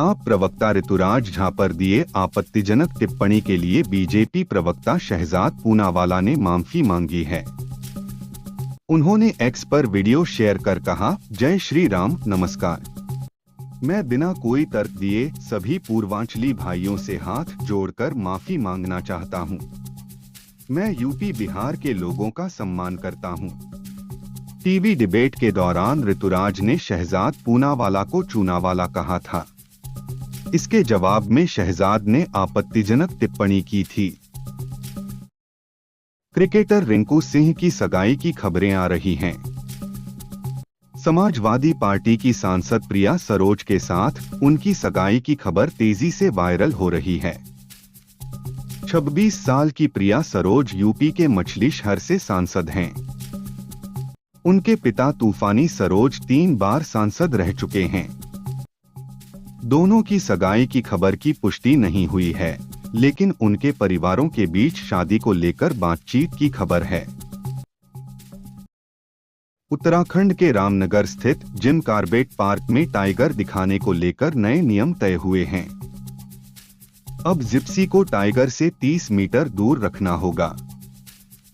आप प्रवक्ता ऋतुराज झा पर दिए आपत्तिजनक टिप्पणी के लिए बीजेपी प्रवक्ता शहजाद पूनावाला ने माफी मांगी है। उन्होंने एक्स पर वीडियो शेयर कर कहा, जय श्री राम, नमस्कार। मैं बिना कोई तर्क दिए सभी पूर्वांचली भाइयों से हाथ जोड़कर माफी मांगना चाहता हूं। मैं यूपी बिहार के लोगों का सम्मान करता हूं। टीवी डिबेट के दौरान ऋतुराज ने शहजाद पूनावाला को चूनावाला कहा था। इसके जवाब में शहजाद ने आपत्तिजनक टिप्पणी की थी। क्रिकेटर रिंकू सिंह की सगाई की खबरें आ रही हैं। समाजवादी पार्टी की सांसद प्रिया सरोज के साथ उनकी सगाई की खबर तेजी से वायरल हो रही है। 26 साल की प्रिया सरोज यूपी के मछली शहर से सांसद हैं। उनके पिता तूफानी सरोज 3 बार सांसद रह चुके हैं। दोनों की सगाई की खबर की पुष्टि नहीं हुई है, लेकिन उनके परिवारों के बीच शादी को लेकर बातचीत की खबर है। उत्तराखंड के रामनगर स्थित जिम कॉर्बेट पार्क में टाइगर दिखाने को लेकर नए नियम तय हुए हैं। अब जिप्सी को टाइगर से 30 मीटर दूर रखना होगा।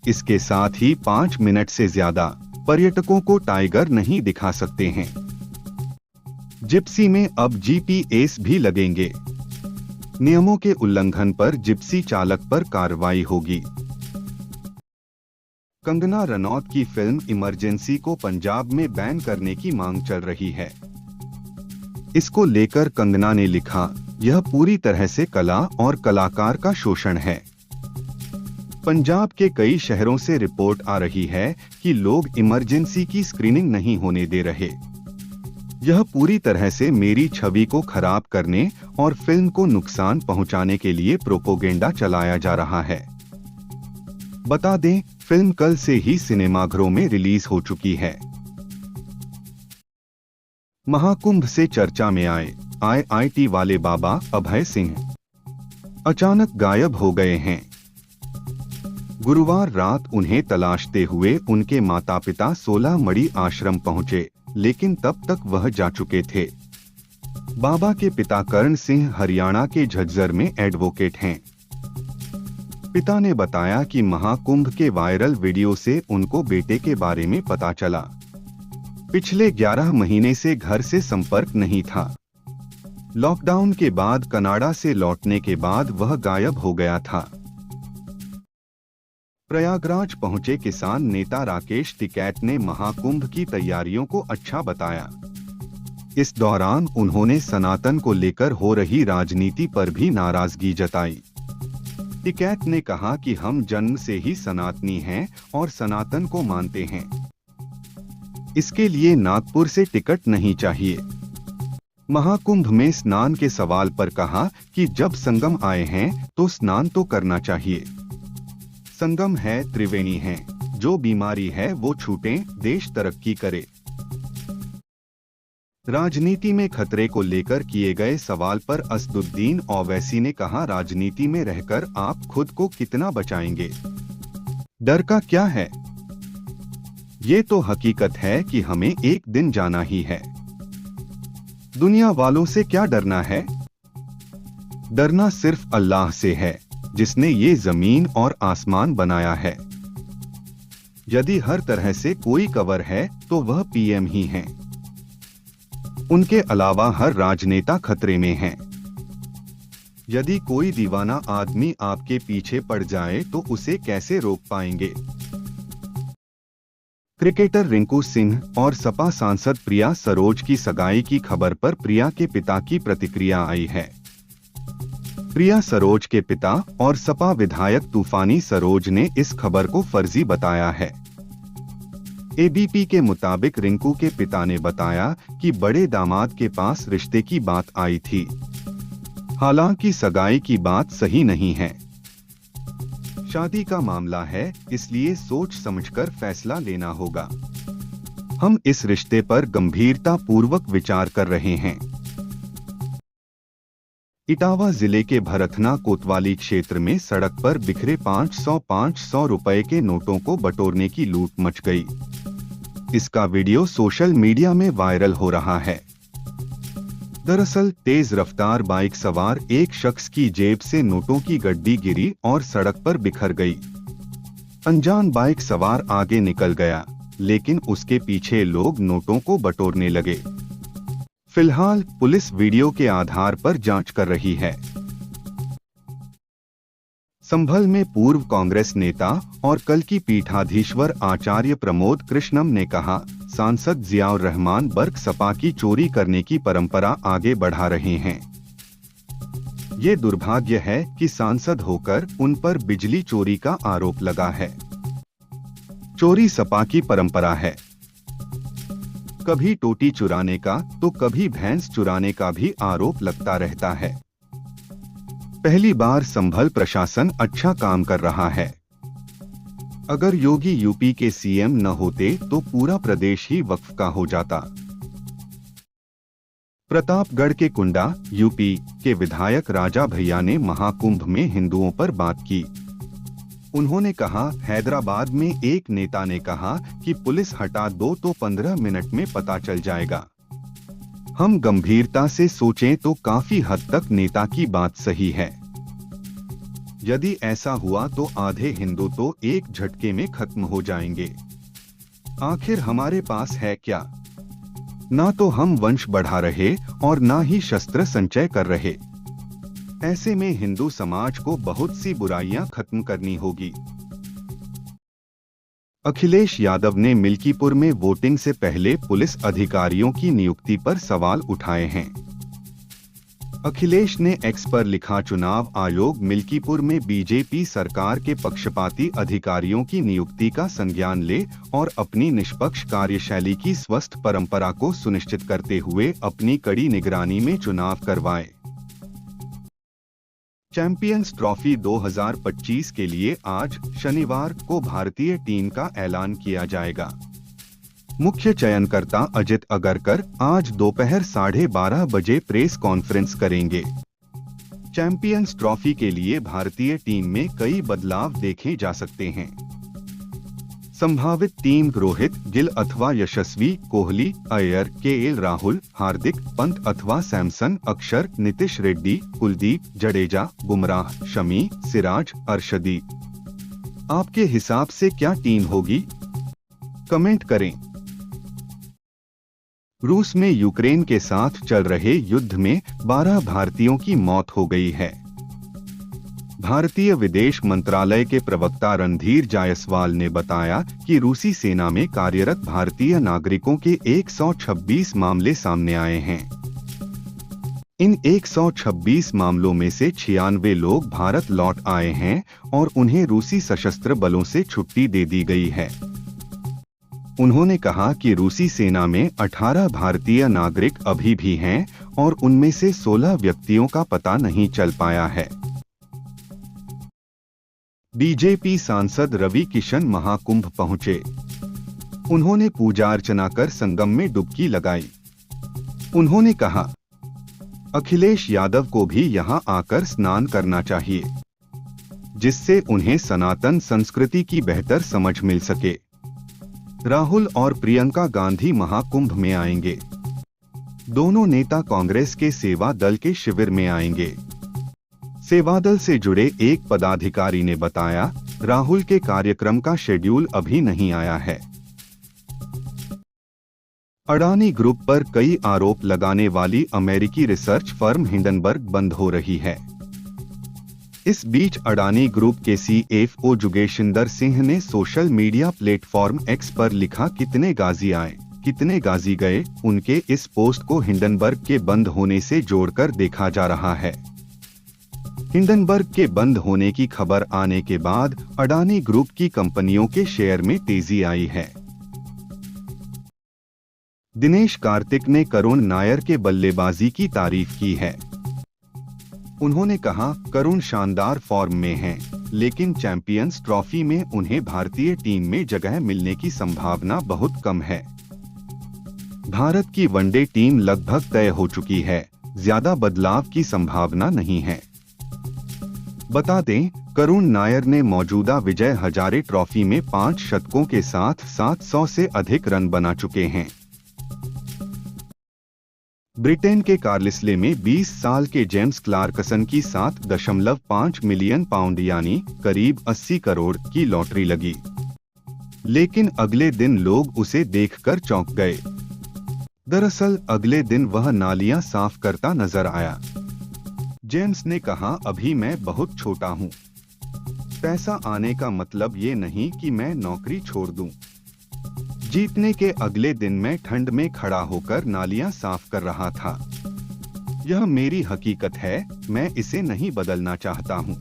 इसके साथ ही 5 मिनट से ज्यादा पर्यटकों को टाइगर नहीं दिखा सकते हैं। जिप्सी में अब जीपीएस भी लगेंगे। नियमों के उल्लंघन पर जिप्सी चालक पर कार्रवाई होगी। कंगना रनौत की फिल्म इमरजेंसी को पंजाब में बैन करने की मांग चल रही है। इसको लेकर कंगना ने लिखा, यह पूरी तरह से कला और कलाकार का शोषण है। पंजाब के कई शहरों से रिपोर्ट आ रही है कि लोग इमरजेंसी की स्क्रीनिंग नहीं होने दे रहे। यह पूरी तरह से मेरी छवि को खराब करने और फिल्म को नुकसान पहुंचाने के लिए प्रोपोगेंडा चलाया जा रहा है। बता दें, फिल्म कल से ही सिनेमाघरों में रिलीज हो चुकी है। महाकुंभ से चर्चा में आए आईआईटी वाले बाबा अभय सिंह अचानक गायब हो गए हैं। गुरुवार रात उन्हें तलाशते हुए उनके माता पिता 16 मड़ी आश्रम पहुंचे, लेकिन तब तक वह जा चुके थे। बाबा के पिता करण सिंह हरियाणा के झज्जर में एडवोकेट हैं। पिता ने बताया कि महाकुंभ के वायरल वीडियो से उनको बेटे के बारे में पता चला। पिछले 11 महीने से घर से संपर्क नहीं था। लॉकडाउन के बाद कनाडा से लौटने के बाद वह गायब हो गया था। प्रयागराज पहुंचे किसान नेता राकेश टिकैत ने महाकुंभ की तैयारियों को अच्छा बताया। इस दौरान उन्होंने सनातन को लेकर हो रही राजनीति पर भी नाराजगी जताई। टिकैत ने कहा कि हम जन्म से ही सनातनी हैं और सनातन को मानते हैं। इसके लिए नागपुर से टिकट नहीं चाहिए। महाकुंभ में स्नान के सवाल पर कहा कि जब संगम आए हैं तो स्नान तो करना चाहिए। संगम है, त्रिवेणी है, जो बीमारी है वो छूटे, देश तरक्की करे। राजनीति में खतरे को लेकर किए गए सवाल पर असदुद्दीन ओवैसी ने कहा, राजनीति में रहकर आप खुद को कितना बचाएंगे? डर का क्या है? ये तो हकीकत है कि हमें एक दिन जाना ही है। दुनिया वालों से क्या डरना है? डरना सिर्फ अल्लाह से है, जिसने ये जमीन और आसमान बनाया है। यदि हर तरह से कोई कवर है तो वह पीएम ही हैं। उनके अलावा हर राजनेता खतरे में है। यदि कोई दीवाना आदमी आपके पीछे पड़ जाए तो उसे कैसे रोक पाएंगे? क्रिकेटर रिंकू सिंह और सपा सांसद प्रिया सरोज की सगाई की खबर पर प्रिया के पिता की प्रतिक्रिया आई है। प्रिया सरोज के पिता और सपा विधायक तूफानी सरोज ने इस खबर को फर्जी बताया है। एबीपी के मुताबिक रिंकू के पिता ने बताया कि बड़े दामाद के पास रिश्ते की बात आई थी। हालांकि सगाई की बात सही नहीं है। शादी का मामला है, इसलिए सोच समझकर फैसला लेना होगा। हम इस रिश्ते पर गंभीरता पूर्वक विचार कर रहे हैं। इटावा जिले के भरथना कोतवाली क्षेत्र में सड़क पर बिखरे 500 रुपए के नोटों को बटोरने की लूट मच गई। इसका वीडियो सोशल मीडिया में वायरल हो रहा है। दरअसल तेज रफ्तार बाइक सवार एक शख्स की जेब से नोटों की गड्डी गिरी और सड़क पर बिखर गई। अनजान बाइक सवार आगे निकल गया, लेकिन उसके पीछे लोग नोटों को बटोरने लगे। फिलहाल पुलिस वीडियो के आधार पर जांच कर रही है। संभल में पूर्व कांग्रेस नेता और कल की पीठाधीश्वर आचार्य प्रमोद कृष्णम ने कहा, सांसद जियाउर रहमान बर्क सपा की चोरी करने की परंपरा आगे बढ़ा रहे हैं। ये दुर्भाग्य है कि सांसद होकर उन पर बिजली चोरी का आरोप लगा है। चोरी सपा की परंपरा है। कभी टोटी चुराने का तो कभी भैंस चुराने का भी आरोप लगता रहता है। पहली बार संभल प्रशासन अच्छा काम कर रहा है। अगर योगी यूपी के सीएम न होते तो पूरा प्रदेश ही वक्फ का हो जाता। प्रतापगढ़ के कुंडा यूपी के विधायक राजा भैया ने महाकुंभ में हिंदुओं पर बात की। उन्होंने कहा, हैदराबाद में एक नेता ने कहा कि पुलिस हटा दो तो 15 मिनट में पता चल जाएगा। हम गंभीरता से सोचें तो काफी हद तक नेता की बात सही है। यदि ऐसा हुआ तो आधे हिंदू तो एक झटके में खत्म हो जाएंगे। आखिर हमारे पास है क्या? ना तो हम वंश बढ़ा रहे और ना ही शस्त्र संचय कर रहे। ऐसे में हिंदू समाज को बहुत सी बुराइयां खत्म करनी होगी। अखिलेश यादव ने मिल्कीपुर में वोटिंग से पहले पुलिस अधिकारियों की नियुक्ति पर सवाल उठाए हैं। अखिलेश ने एक्स पर लिखा, चुनाव आयोग मिल्कीपुर में बीजेपी सरकार के पक्षपाती अधिकारियों की नियुक्ति का संज्ञान ले और अपनी निष्पक्ष कार्यशैली की स्वस्थ परंपरा को सुनिश्चित करते हुए अपनी कड़ी निगरानी में चुनाव करवाए। चैंपियंस ट्रॉफी 2025 के लिए आज शनिवार को भारतीय टीम का ऐलान किया जाएगा। मुख्य चयनकर्ता अजित अगरकर आज दोपहर 12:30 बजे प्रेस कॉन्फ्रेंस करेंगे। चैंपियंस ट्रॉफी के लिए भारतीय टीम में कई बदलाव देखे जा सकते हैं। संभावित टीम रोहित, गिल अथवा यशस्वी, कोहली, अय्यर, केएल राहुल, हार्दिक, पंत अथवा सैमसन, अक्षर, नीतीश रेड्डी, कुलदीप, जडेजा, बुमराह, शमी, सिराज, अर्शदीप। आपके हिसाब से क्या टीम होगी? कमेंट करें। रूस में यूक्रेन के साथ चल रहे युद्ध में 12 भारतीयों की मौत हो गई है। भारतीय विदेश मंत्रालय के प्रवक्ता रणधीर जायसवाल ने बताया कि रूसी सेना में कार्यरत भारतीय नागरिकों के 126 मामले सामने आए हैं। इन 126 मामलों में से 96 लोग भारत लौट आए हैं और उन्हें रूसी सशस्त्र बलों से छुट्टी दे दी गई है। उन्होंने कहा कि रूसी सेना में 18 भारतीय नागरिक अभी भी हैं और उनमें से 16 व्यक्तियों का पता नहीं चल पाया है। बीजेपी सांसद रवि किशन महाकुंभ पहुंचे। उन्होंने पूजा अर्चना कर संगम में डुबकी लगाई। उन्होंने कहा, अखिलेश यादव को भी यहां आकर स्नान करना चाहिए, जिससे उन्हें सनातन संस्कृति की बेहतर समझ मिल सके। राहुल और प्रियंका गांधी महाकुंभ में आएंगे। दोनों नेता कांग्रेस के सेवा दल के शिविर में आएंगे। सेवा दल से जुड़े एक पदाधिकारी ने बताया, राहुल के कार्यक्रम का शेड्यूल अभी नहीं आया है। अडानी ग्रुप पर कई आरोप लगाने वाली अमेरिकी रिसर्च फर्म हिंडनबर्ग बंद हो रही है। इस बीच अडानी ग्रुप के सीएफओ जुगेशिंदर सिंह ने सोशल मीडिया प्लेटफॉर्म एक्स पर लिखा, कितने गाजी आए कितने गाजी गए। उनके इस पोस्ट को हिंडनबर्ग के बंद होने से जोड़कर देखा जा रहा है। हिंडनबर्ग के बंद होने की खबर आने के बाद अडानी ग्रुप की कंपनियों के शेयर में तेजी आई है। दिनेश कार्तिक ने करुण नायर के बल्लेबाजी की तारीफ की है। उन्होंने कहा, करुण शानदार फॉर्म में हैं, लेकिन चैंपियंस ट्रॉफी में उन्हें भारतीय टीम में जगह मिलने की संभावना बहुत कम है। भारत की वनडे टीम लगभग तय हो चुकी है, ज्यादा बदलाव की संभावना नहीं है। बता दें, करुण नायर ने मौजूदा विजय हजारे ट्रॉफी में 5 शतकों के साथ 700 से अधिक रन बना चुके हैं। ब्रिटेन के कार्लिस्ले में 20 साल के जेम्स क्लार्कसन की 7.5 मिलियन पाउंड यानी करीब 80 करोड़ की लॉटरी लगी। लेकिन अगले दिन लोग उसे देखकर चौंक गए। दरअसल अगले दिन वह नालियां साफ करता नजर आया। जेम्स ने कहा, अभी मैं बहुत छोटा हूँ। पैसा आने का मतलब ये नहीं कि मैं नौकरी छोड़ दूं। जीतने के अगले दिन मैं ठंड में खड़ा होकर नालियां साफ कर रहा था। यह मेरी हकीकत है, मैं इसे नहीं बदलना चाहता हूँ।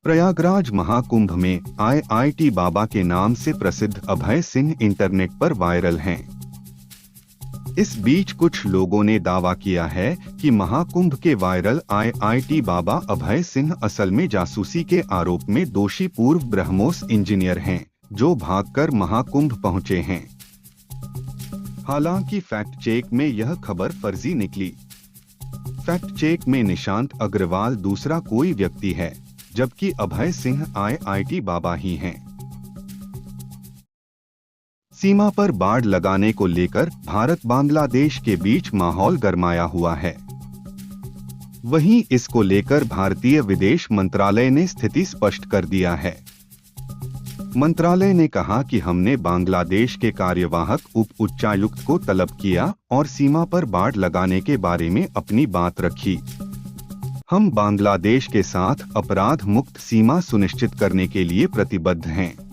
प्रयागराज महाकुंभ में IIT बाबा के नाम से प्रसिद्ध अभय सिंह इंटरनेट पर वायरल हैं। इस बीच कुछ लोगों ने दावा किया है कि महाकुंभ के वायरल IIT बाबा अभय सिंह असल में जासूसी के आरोप में दोषी पूर्व ब्रह्मोस इंजीनियर हैं, जो भागकर महाकुंभ पहुंचे हैं। हालांकि फैक्ट चेक में यह खबर फर्जी निकली। फैक्ट चेक में निशांत अग्रवाल दूसरा कोई व्यक्ति है, जबकि अभय सिंह IIT बाबा ही हैं। सीमा पर बाड़ लगाने को लेकर भारत बांग्लादेश के बीच माहौल गरमाया हुआ है। वहीं इसको लेकर भारतीय विदेश मंत्रालय ने स्थिति स्पष्ट कर दिया है। मंत्रालय ने कहा कि हमने बांग्लादेश के कार्यवाहक उप उच्चायुक्त को तलब किया और सीमा पर बाड़ लगाने के बारे में अपनी बात रखी। हम बांग्लादेश के साथ अपराध मुक्त सीमा सुनिश्चित करने के लिए प्रतिबद्ध हैं।